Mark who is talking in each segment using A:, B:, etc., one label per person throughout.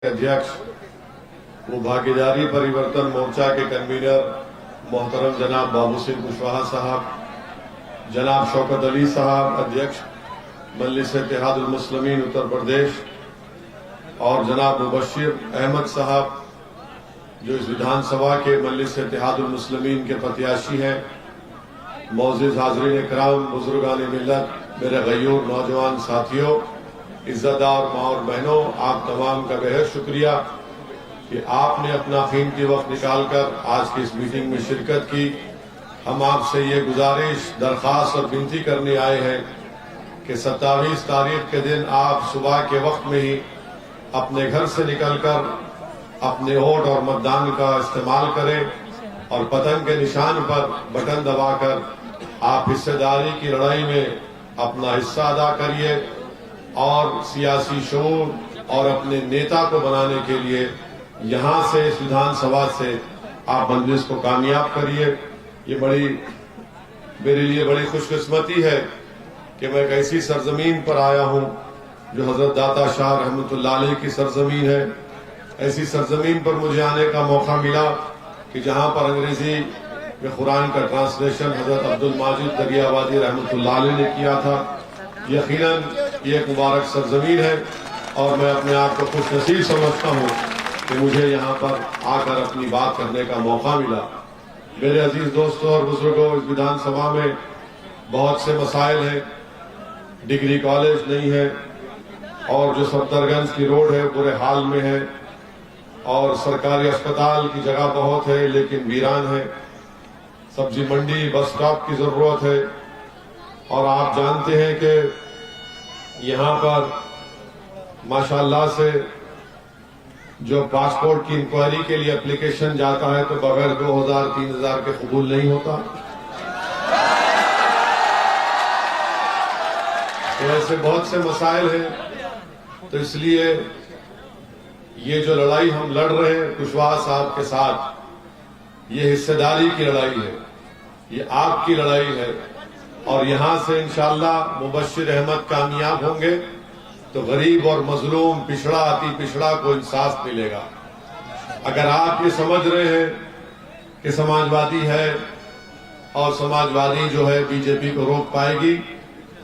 A: अध्यक्ष वो भागीदारी परिवर्तन मोर्चा के कन्वीनर मोहतरम जनाब बाबू सिंह कुशवाहा साहब, जनाब शौकत अली साहब अध्यक्ष मजलिस इत्तेहादुल मुस्लिमीन उत्तर प्रदेश और जनाब मुबश्शिर अहमद साहब जो इस विधानसभा के मजलिस इत्तेहादुल मुस्लिमीन के प्रत्याशी हैं, मौजूद हाज़रीन इकराम, बुजुर्गान मिल्लत, मेरे गयूर नौजवान साथियों, इज्जतदार माँ और बहनों, आप तमाम का बेहद शुक्रिया कि आपने अपना कीमती वक्त निकालकर आज की इस मीटिंग में शिरकत की। हम आपसे ये गुजारिश, दरख्वास्त और विनती करने आए हैं कि 27 तारीख के दिन आप सुबह के वक्त में ही अपने घर से निकलकर अपने वोट और मतदान का इस्तेमाल करें और पतंग के निशान पर बटन दबाकर आप हिस्सेदारी की लड़ाई में अपना हिस्सा अदा करिए और सियासी शऊर और अपने नेता को बनाने के लिए यहाँ से, इस विधानसभा से आप मजलिस को कामयाब करिए। ये मेरे लिए बड़ी खुशकिस्मती है कि मैं एक ऐसी सरजमीन पर आया हूँ जो हजरत दाता शाह रहमतुल्लाह अलैह की सरजमीन है। ऐसी सरजमीन पर मुझे आने का मौका मिला कि जहाँ पर अंग्रेजी में कुरान का ट्रांसलेशन हजरत अब्दुल माजिद दरियाबादी रहमतुल्लाह अलैह ने किया था। यकीनन ये एक मुबारक सरजमीन है और मैं अपने आप को खुश नसीब समझता हूँ कि मुझे यहाँ पर आकर अपनी बात करने का मौका मिला। मेरे अजीज दोस्तों और बुजुर्गों, इस विधानसभा में बहुत से मसाइल हैं। डिग्री कॉलेज नहीं है और जो सफदरगंज की रोड है बुरे हाल में है और सरकारी अस्पताल की जगह बहुत है लेकिन वीरान है। सब्जी मंडी, बस स्टॉप की जरूरत है और आप जानते हैं कि यहाँ पर माशाल्लाह से जो पासपोर्ट की इंक्वायरी के लिए एप्लीकेशन जाता है तो बगैर 2000-3000 के कबूल नहीं होता। तो ऐसे बहुत से मसाइल हैं। तो इसलिए ये जो लड़ाई हम लड़ रहे हैं कुशवाहा साहब के साथ, ये हिस्सेदारी की लड़ाई है, ये आपकी लड़ाई है और यहां से इंशाअल्लाह मुबश्शिर अहमद कामयाब होंगे तो गरीब और मजलूम, पिछड़ा, अति पिछड़ा को इंसाफ मिलेगा। अगर आप ये समझ रहे हैं कि समाजवादी है और समाजवादी जो है बीजेपी को रोक पाएगी,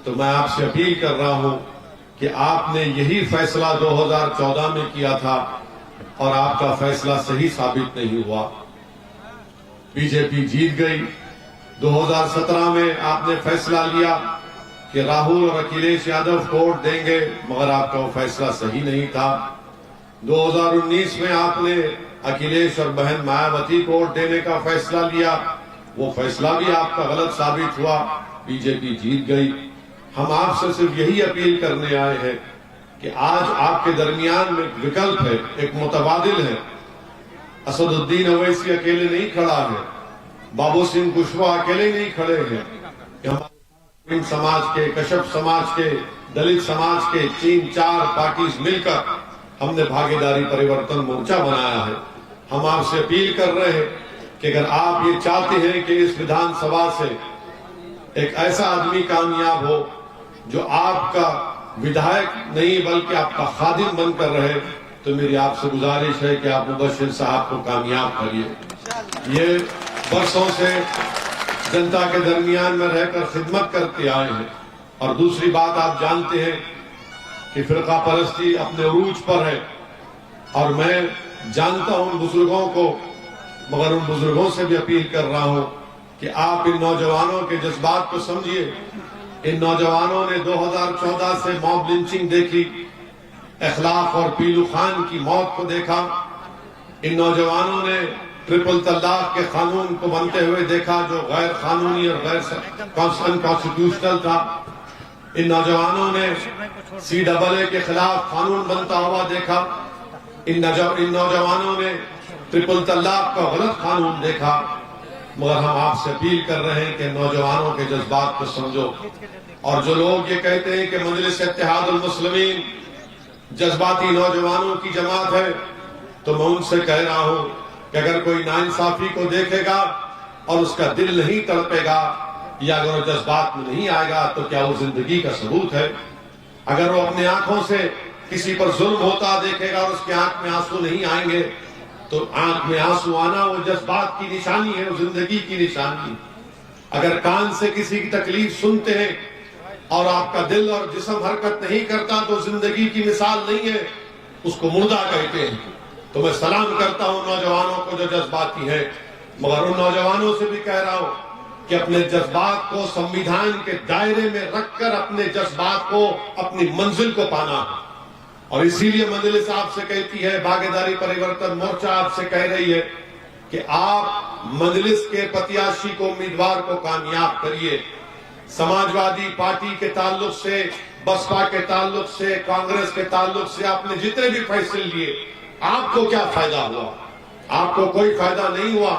A: तो मैं आपसे अपील कर रहा हूं कि आपने यही फैसला 2014 में किया था और आपका फैसला सही साबित नहीं हुआ। बीजेपी जीत गई। 2017 में आपने फैसला लिया कि राहुल और अखिलेश यादव को वोट देंगे, मगर आपका वो फैसला सही नहीं था। 2019 में आपने अखिलेश और बहन मायावती को वोट देने का फैसला लिया, वो फैसला भी आपका गलत साबित हुआ, बीजेपी जीत गई। हम आपसे सिर्फ यही अपील करने आए हैं कि आज आपके दरमियान में एक विकल्प है, एक मुतबादिल है। असदुद्दीन ओवैसी अकेले नहीं खड़ा है, बाबू सिंह कुशवाहा अकेले नहीं खड़े हैं। समाज के, कश्यप समाज के, दलित समाज के 3-4 पार्टीज मिलकर हमने भागीदारी परिवर्तन मोर्चा बनाया है। हम आपसे अपील कर रहे हैं कि अगर आप ये चाहते हैं कि इस विधानसभा से एक ऐसा आदमी कामयाब हो जो आपका विधायक नहीं बल्कि आपका खादिम बनकर रहे, तो मेरी आपसे गुजारिश है कि आप मुबश्शिर साहब को कामयाब करिए। ये बरसों से जनता के दरमियान में रहकर खिदमत करते आए हैं। और दूसरी बात, आप जानते हैं कि फिरका परस्ती अपने उरूज पर है और मैं जानता हूं उन बुजुर्गों को, मगर उन बुजुर्गों से भी अपील कर रहा हूं कि आप इन नौजवानों के जज्बात को समझिए। इन नौजवानों ने 2014 से मॉब लिंचिंग देखी, इखलाक और पीलू खान की मौत को देखा। इन नौजवानों ने ट्रिपल तलाक के कानून को बनते हुए देखा जो गैर कानूनी और गैर अनकॉन्स्टिट्यूशनल था। इन नौजवानों ने CAA के खिलाफ कानून बनता हुआ देखा। इन नौजवानों ने ट्रिपल तलाक का गलत कानून देखा। मगर हम आपसे अपील कर रहे हैं कि नौजवानों के जज्बात को समझो। और जो लोग ये कहते हैं कि मजलिस इत्तेहादुल मुस्लिमीन जज्बाती नौजवानों की जमात है, तो मैं उनसे कह रहा हूं कि अगर कोई नाइंसाफी को देखेगा और उसका दिल नहीं तड़पेगा या अगर वो जज्बात में नहीं आएगा, तो क्या वो जिंदगी का सबूत है? अगर वो अपने आंखों से किसी पर जुल्म होता देखेगा और उसकी आंख में आंसू नहीं आएंगे, तो आंख में आंसू आना वो जज्बात की निशानी है, वो जिंदगी की निशानी। अगर कान से किसी की तकलीफ सुनते हैं और आपका दिल और जिस्म हरकत नहीं करता तो जिंदगी की मिसाल नहीं है, उसको मुर्दा कहते हैं। तो मैं सलाम करता हूं नौजवानों को जो जज्बाती है, मगर उन नौजवानों से भी कह रहा हूं कि अपने जज्बात को संविधान के दायरे में रखकर अपने जज्बात को, अपनी मंजिल को पाना। और इसीलिए मजलिस आपसे कहती है, भागीदारी परिवर्तन मोर्चा आपसे कह रही है कि आप मजलिस के प्रत्याशी को, उम्मीदवार को कामयाब करिए। समाजवादी पार्टी के ताल्लुक से, बसपा के ताल्लुक से, कांग्रेस के ताल्लुक से आपने जितने भी फैसले लिए, आपको क्या फायदा हुआ? आपको कोई फायदा नहीं हुआ।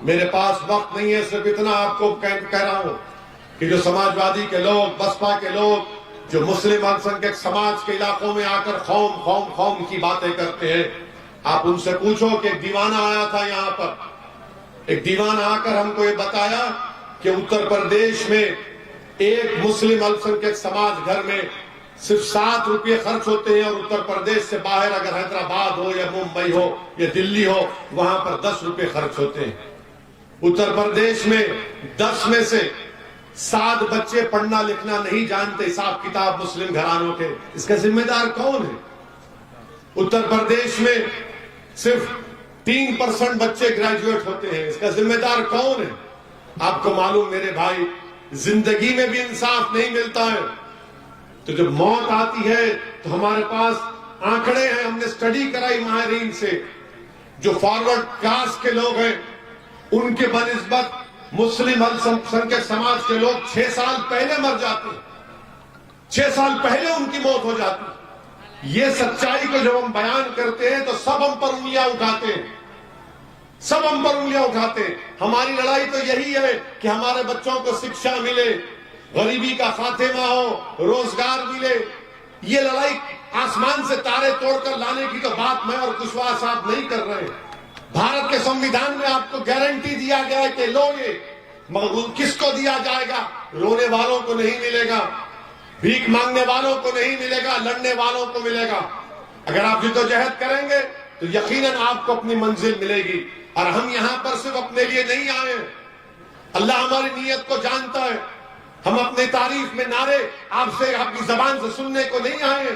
A: मेरे पास वक्त नहीं है, सिर्फ इतना आपको कह रहा हूं कि जो समाजवादी के लोग, बसपा के लोग, जो मुस्लिम अल्पसंख्यक समाज के इलाकों में आकर खौम खौम खौम की बातें करते हैं, आप उनसे पूछो कि एक दीवाना आया था यहाँ पर, एक दीवाना आकर हमको ये बताया कि उत्तर प्रदेश में एक मुस्लिम अल्पसंख्यक समाज घर में सिर्फ 7 रुपये खर्च होते हैं, और उत्तर प्रदेश से बाहर अगर हैदराबाद हो या मुंबई हो या दिल्ली हो, वहां पर 10 रुपये खर्च होते हैं। उत्तर प्रदेश में 10 में से 7 बच्चे पढ़ना लिखना नहीं जानते, हिसाब किताब मुस्लिम घरानों के। इसका जिम्मेदार कौन है? उत्तर प्रदेश में सिर्फ 3% बच्चे ग्रेजुएट होते हैं, इसका जिम्मेदार कौन है? आपको मालूम मेरे भाई, जिंदगी में भी इंसाफ नहीं मिलता है, तो जब मौत आती है तो हमारे पास आंकड़े हैं, हमने स्टडी कराई माहिरीन से, जो फॉरवर्ड कास्ट के लोग हैं उनके बनिस्बत मुस्लिम अल्पसंख्यक समाज के लोग 6 साल पहले मर जाते हैं, 6 साल पहले उनकी मौत हो जाती है। ये सच्चाई को जब हम बयान करते हैं तो सब हम पर उंगलियां उठाते हैं, सब हम पर उंगलियां उठाते हैं। हमारी लड़ाई तो यही है कि हमारे बच्चों को शिक्षा मिले, गरीबी का खात्मा हो, रोजगार मिले। ये लड़ाई आसमान से तारे तोड़कर लाने की तो बात मैं और कुशवाहा साहब नहीं कर रहे हैं। भारत के संविधान में आपको गारंटी दिया गया है कि लो ये, मगर किसको दिया जाएगा? रोने वालों को नहीं मिलेगा, भीख मांगने वालों को नहीं मिलेगा, लड़ने वालों को मिलेगा। अगर आप जिद्दोजहद करेंगे तो यकीनन आपको अपनी मंजिल मिलेगी। और हम यहां पर सिर्फ अपने लिए नहीं आए, अल्लाह हमारी नीयत को जानता है। हम अपने तारीफ में नारे आपसे, आपकी जबान से सुनने को नहीं आए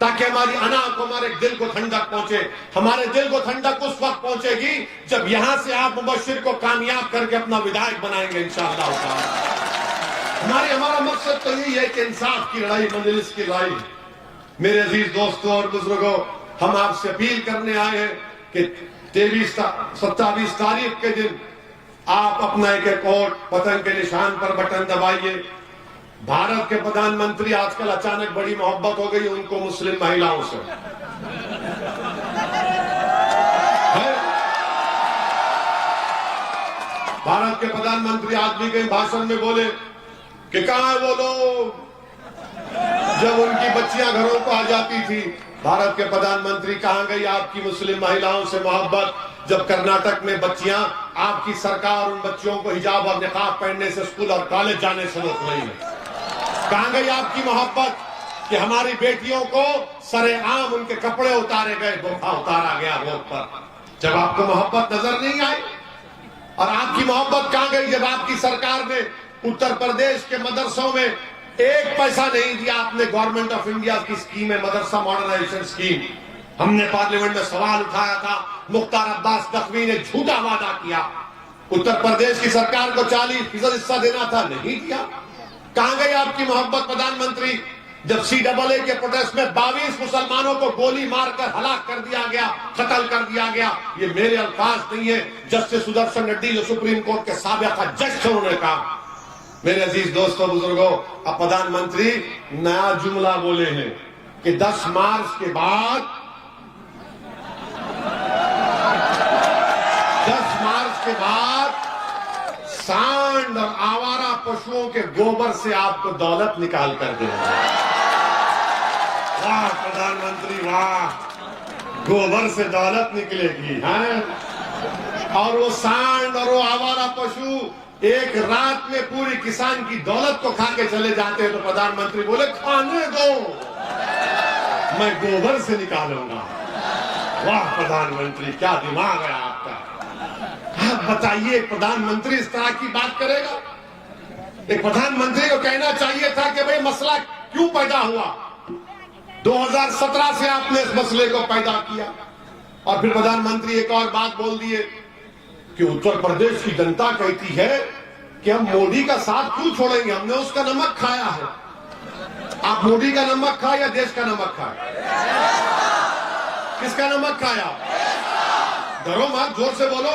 A: ताकि हमारी अना को, हमारे दिल को ठंडक पहुंचे। हमारे दिल को ठंडक उस वक्त पहुंचेगी जब यहां से आप मुबश्शिर को कामयाब करके अपना विधायक बनाएंगे इंशाअल्लाह। हमारा मकसद तो यही है कि इंसाफ की लड़ाई, मजलिस की लड़ाई। मेरे अजीज दोस्तों और बुजुर्गों, हम आपसे अपील करने आए हैं कि 27 तारीख के दिन आप अपना एक वोट पतंग के निशान पर बटन दबाइए। भारत के प्रधानमंत्री आजकल अचानक बड़ी मोहब्बत हो गई उनको मुस्लिम महिलाओं से। भारत के प्रधानमंत्री आज भी कई भाषण में बोले कि कहां है वो लोग जब उनकी बच्चियां घरों को आ जाती थी। भारत के प्रधानमंत्री कहां गई आपकी मुस्लिम महिलाओं से मोहब्बत, जब कर्नाटक में बच्चियां, आपकी सरकार उन बच्चियों को हिजाब और निकाब पहनने से स्कूल और कॉलेज जाने से रोक रही है। कहां गई आपकी मोहब्बत कि हमारी बेटियों को सरेआम उनके कपड़े उतारे गए, बुर्का उतारा गया रोड पर। जब आपको मोहब्बत नजर नहीं आई? और आपकी मोहब्बत कहां गई जब आपकी सरकार ने उत्तर प्रदेश के मदरसों में 1 पैसा नहीं दिया? आपने गवर्नमेंट ऑफ इंडिया की स्कीम है, मदरसा मॉडर्नाइजेशन स्कीम। हमने पार्लियामेंट में सवाल उठाया था, मुख्तार अब्बास नकवी ने झूठा वादा किया, उत्तर प्रदेश की सरकार को 40% हिस्सा देना था, नहीं दिया। कहां गई आपकी मोहब्बत प्रधानमंत्री जब CAA के प्रोटेस्ट में 22 मुसलमानों को गोली मारकर हलाक कर दिया गया, कत्ल कर दिया गया? ये मेरे अल्फाज नहीं है, जस्टिस सुदर्शन रेड्डी जो सुप्रीम कोर्ट के साबिका जज थे उन्होंने कहा। मेरे अजीज दोस्तों बुजुर्गों, अब प्रधानमंत्री नया जुमला बोले हैं कि 10 मार्च के बाद 10 मार्च के बाद सांड और आवारा पशुओं के गोबर से आपको दौलत निकाल कर देंगे। वाह प्रधानमंत्री वाह, गोबर से दौलत निकलेगी है। और वो सांड और वो आवारा पशु एक रात में पूरी किसान की दौलत को खा के चले जाते हैं, तो प्रधानमंत्री बोले खाने दो। मैं गोबर से निकालूंगा। वाह प्रधानमंत्री, क्या दिमाग है आपका। आप बताइए, प्रधानमंत्री इस तरह की बात करेगा? एक प्रधानमंत्री को कहना चाहिए था कि भाई मसला क्यों पैदा हुआ। 2017 से आपने इस मसले को पैदा किया और फिर प्रधानमंत्री एक और बात बोल दिए कि उत्तर प्रदेश की जनता कहती है कि हम मोदी का साथ क्यों छोड़ेंगे, हमने उसका नमक खाया है। आप मोदी का नमक खाया या देश का नमक खाया? किसका नमक खाया? डरो मत, जोर से बोलो।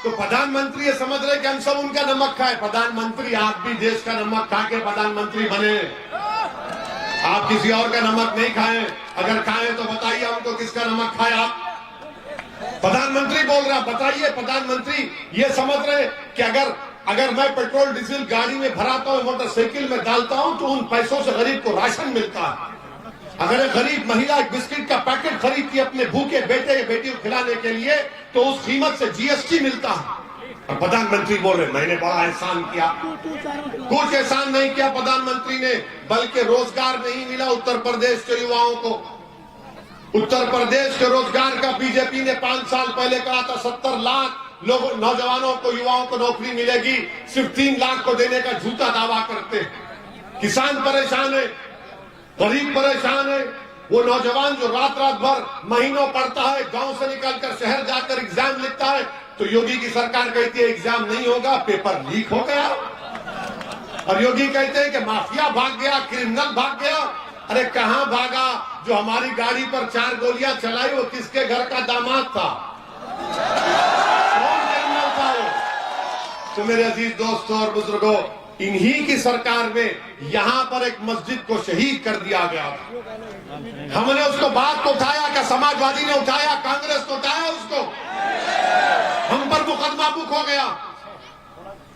A: तो प्रधानमंत्री ये समझ रहे कि हम सब उनका नमक खाए। प्रधानमंत्री आप भी देश का नमक खा के प्रधानमंत्री बने, आप किसी और का नमक नहीं खाएं। अगर खाएं तो बताइए हमको किसका नमक खाए आप। प्रधानमंत्री बोल रहा, बताइए प्रधानमंत्री ये समझ रहे कि अगर मैं पेट्रोल डीजल गाड़ी में भराता हूं, मोटरसाइकिल में डालता हूं तो उन पैसों से गरीब को राशन मिलता है। अगर एक गरीब महिला एक बिस्किट का पैकेट खरीदती है अपने भूखे बेटे या बेटी को खिलाने के लिए तो उस कीमत से जीएसटी मिलता है। और प्रधानमंत्री बोल रहे मैंने बड़ा एहसान किया। कुछ एहसान नहीं किया प्रधानमंत्री ने, बल्कि रोजगार नहीं मिला उत्तर प्रदेश के युवाओं को। उत्तर प्रदेश के रोजगार का बीजेपी ने 5 साल पहले कहा था 70 लाख लोग नौजवानों को, युवाओं को नौकरी मिलेगी, सिर्फ 3 लाख को देने का झूठा दावा करते हैं। किसान परेशान है, गरीब परेशान है। वो नौजवान जो रात भर महीनों पढ़ता है, गांव से निकलकर शहर जाकर एग्जाम लिखता है, तो योगी की सरकार कहती है एग्जाम नहीं होगा, पेपर लीक हो गया। और योगी कहते हैं कि माफिया भाग गया, क्रिमिनल भाग गया। अरे कहां भागा? जो हमारी गाड़ी पर 4 गोलियां चलाई वो किसके घर का दामाद था? कौन क्रिमिनल था वो? तो मेरे अजीज दोस्तों और बुजुर्गों, इन्हीं की सरकार में यहां पर एक मस्जिद को शहीद कर दिया गया था। हमने उसको बात को उठाया, क्या समाजवादी ने उठाया, कांग्रेस ने उठाया उसको? हम पर मुकदमा बुक हो गया।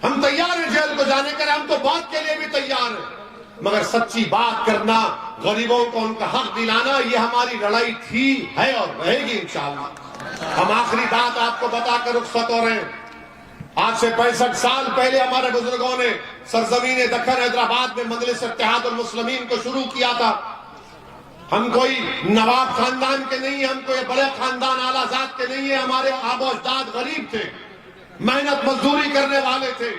A: हम तैयार हैं जेल को जाने के लिए, हम तो बात के लिए भी तैयार हैं, मगर सच्ची बात करना, गरीबों को उनका हक दिलाना, ये हमारी लड़ाई थी, है और रहेगी इंशाअल्लाह। हम आखिरी बात आपको बताकर रुखसत हो रहे हैं। आज से 65 साल पहले हमारे बुजुर्गों ने सरजमीन दक्कन हैदराबाद में मजलिस इत्तेहादुल मुस्लिमीन को शुरू किया था। हम कोई नवाब खानदान के नहीं है, हम कोई बड़े खानदान आला जात के नहीं है। हमारे आबो अजदाद गरीब थे, मेहनत मजदूरी करने वाले थे,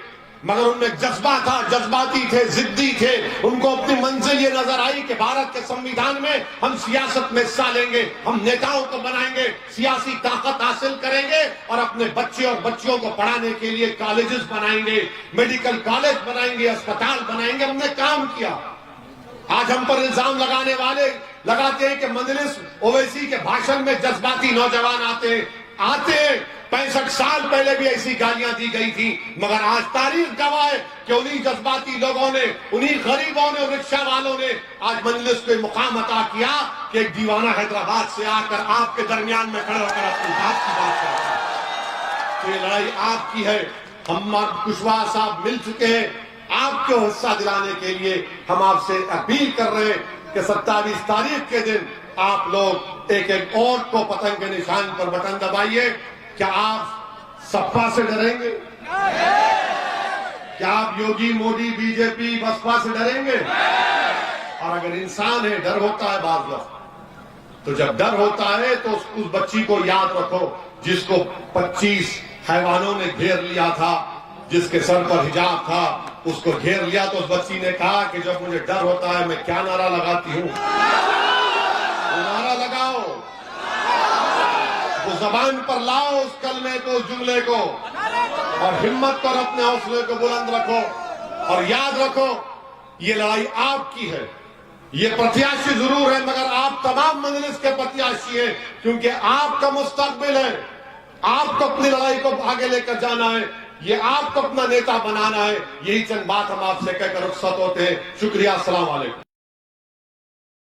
A: मगर उनमें जज्बा था, जज्बाती थे, जिद्दी थे। उनको अपनी मंजिल ये नजर आई कि भारत के संविधान में हम सियासत में हिस्सा लेंगे, हम नेताओं को बनाएंगे, सियासी ताकत हासिल करेंगे और अपने बच्चे और बच्चियों को पढ़ाने के लिए कॉलेजेस बनाएंगे, मेडिकल कॉलेज बनाएंगे, अस्पताल बनाएंगे। हमने काम किया। आज हम पर इल्जाम लगाने वाले लगाते हैं कि मजलिस ओवैसी के भाषण में जज्बाती नौजवान आते 65 साल पहले भी ऐसी गालियां दी गई थी, मगर आज तारीख गवाह है कि उन्हीं जज्बाती लोगों ने, उन्हीं गरीबों ने, रिक्शा वालों ने आज मजलिस को मुकाम अता किया कि एक दीवाना हैदराबाद से आकर आपके दरमियान में खड़े होकर अपनी बात की बात करता है। तो ये लड़ाई आपकी है। हम कुशवाहा साहब मिल चुके हैं, आपको हिस्सा दिलाने के लिए हम आपसे अपील कर रहे हैं कि 27 तारीख के दिन आप लोग एक वोट को पतंग के निशान पर बटन दबाइए। क्या आप सपा से डरेंगे? क्या आप योगी, मोदी, बीजेपी, बसपा से डरेंगे? और अगर इंसान है, डर होता है बात वक्त, तो जब डर होता है तो उस बच्ची को याद रखो जिसको 25 हैवानों ने घेर लिया था, जिसके सर पर हिजाब था, उसको घेर लिया तो उस बच्ची ने कहा कि जब मुझे डर होता है मैं क्या नारा लगाती हूँ? नारा लगाओ, वो जबान पर लाओ उस कलमे को, उस जुमले को, और हिम्मत कर अपने हौसले को बुलंद रखो। और याद रखो ये लड़ाई आपकी है। ये प्रत्याशी जरूर है, मगर आप तमाम मजलिस के प्रत्याशी हैं, क्योंकि आपका मुस्तकबिल है। आपको अपनी लड़ाई को आगे लेकर जाना है, ये आपको अपना नेता बनाना है। यही चंद बात हम आपसे कहकर रुखसत होते हैं। शुक्रिया, अस्सलाम वालेकुम।